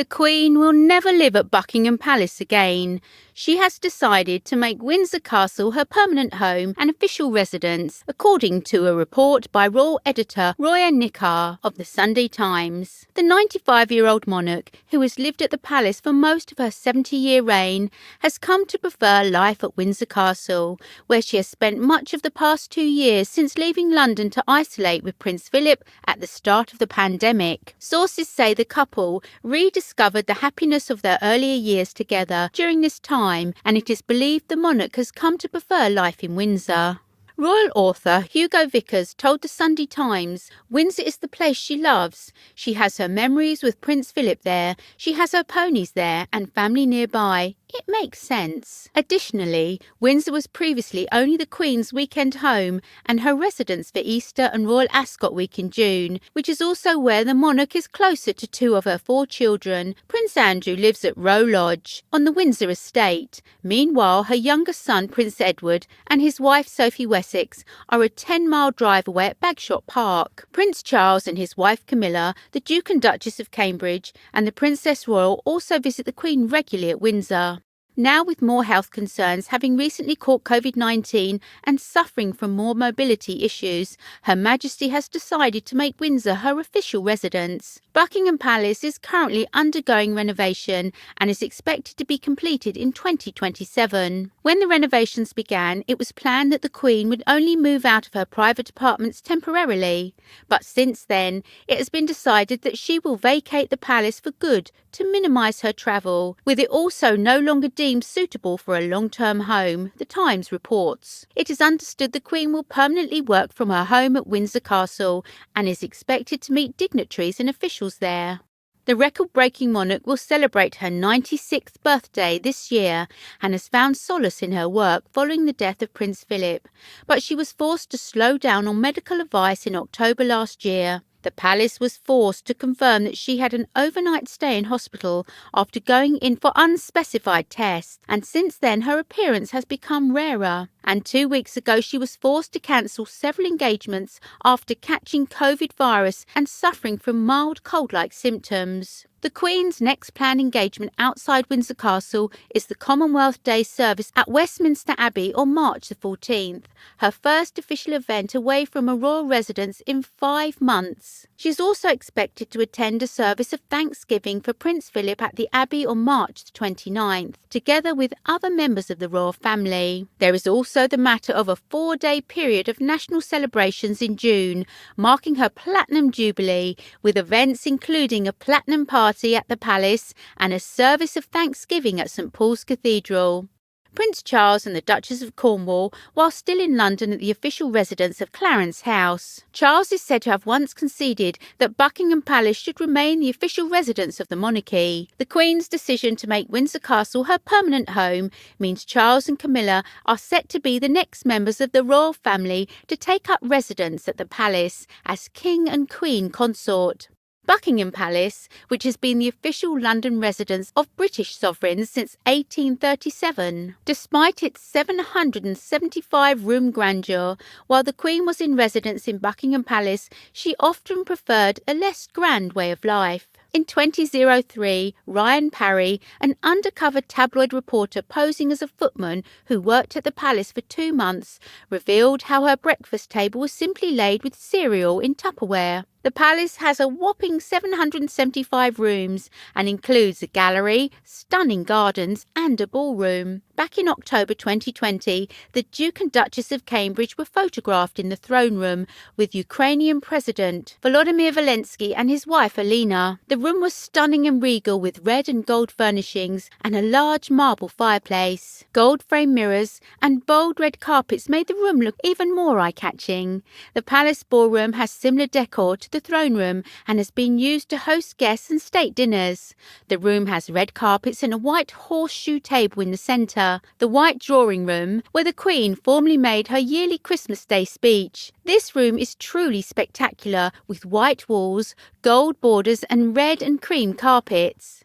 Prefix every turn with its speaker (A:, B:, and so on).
A: The Queen will never live at Buckingham Palace again. She has decided to make Windsor Castle her permanent home and official residence, according to a report by royal editor Roya Nikar of the Sunday Times. The 95-year-old monarch, who has lived at the palace for most of her 70-year reign, has come to prefer life at Windsor Castle, where she has spent much of the past 2 years since leaving London to isolate with Prince Philip at the start of the pandemic. Sources say the couple rediscovered the happiness of their earlier years together during this time, and it is believed the monarch has come to prefer life in Windsor. Royal author Hugo Vickers told the Sunday Times, "Windsor is the place she loves. She has her memories with Prince Philip there, she has her ponies there and family nearby. It makes sense." Additionally, Windsor was previously only the Queen's weekend home and her residence for Easter and Royal Ascot Week in June, which is also where the monarch is closer to 2 of her 4 children. Prince Andrew lives at Roe Lodge, on the Windsor estate. Meanwhile, her younger son, Prince Edward, and his wife, Sophie Wessex, are a 10-mile drive away at Bagshot Park. Prince Charles and his wife Camilla, the Duke and Duchess of Cambridge, and the Princess Royal also visit the Queen regularly at Windsor. Now, with more health concerns, having recently caught COVID-19 and suffering from more mobility issues, Her Majesty has decided to make Windsor her official residence. Buckingham Palace is currently undergoing renovation and is expected to be completed in 2027. When the renovations began, it was planned that the Queen would only move out of her private apartments temporarily. But since then, it has been decided that she will vacate the palace for good to minimise her travel, with it also no longer deemed suitable for a long-term home, the Times reports. It is understood the Queen will permanently work from her home at Windsor Castle and is expected to meet dignitaries and officials there. The record-breaking monarch will celebrate her 96th birthday this year and has found solace in her work following the death of Prince Philip, but she was forced to slow down on medical advice in October last year. The palace was forced to confirm that she had an overnight stay in hospital after going in for unspecified tests, and since then her appearance has become rarer. And 2 weeks ago she was forced to cancel several engagements after catching COVID virus and suffering from mild cold-like symptoms. The Queen's next planned engagement outside Windsor Castle is the Commonwealth Day service at Westminster Abbey on March the 14th, her first official event away from a royal residence in 5 months. She is also expected to attend a service of Thanksgiving for Prince Philip at the Abbey on March the 29th, together with other members of the royal family. There is also the matter of a 4-day period of national celebrations in June, marking her Platinum Jubilee, with events including a platinum party at the palace and a service of Thanksgiving at St Paul's Cathedral. Prince Charles and the Duchess of Cornwall, while still in London at the official residence of Clarence House. Charles is said to have once conceded that Buckingham Palace should remain the official residence of the monarchy. The Queen's decision to make Windsor Castle her permanent home means Charles and Camilla are set to be the next members of the royal family to take up residence at the palace as King and Queen consort. Buckingham Palace, which has been the official London residence of British sovereigns since 1837, despite its 775-room grandeur, while the Queen was in residence in Buckingham Palace, she often preferred a less grand way of life. In 2003, Ryan Parry, an undercover tabloid reporter posing as a footman who worked at the palace for 2 months, revealed how her breakfast table was simply laid with cereal in Tupperware. The palace has a whopping 775 rooms and includes a gallery, stunning gardens and a ballroom. Back in October 2020, the Duke and Duchess of Cambridge were photographed in the throne room with Ukrainian President Volodymyr Zelensky and his wife Alina. The room was stunning and regal with red and gold furnishings and a large marble fireplace. Gold frame mirrors and bold red carpets made the room look even more eye-catching. The Palace Ballroom has similar decor to the throne room and has been used to host guests and state dinners. The room has red carpets and a white horseshoe table in the centre. The white drawing room, where the Queen formerly made her yearly Christmas Day speech. This room is truly spectacular, with white walls, gold borders and red and cream carpets.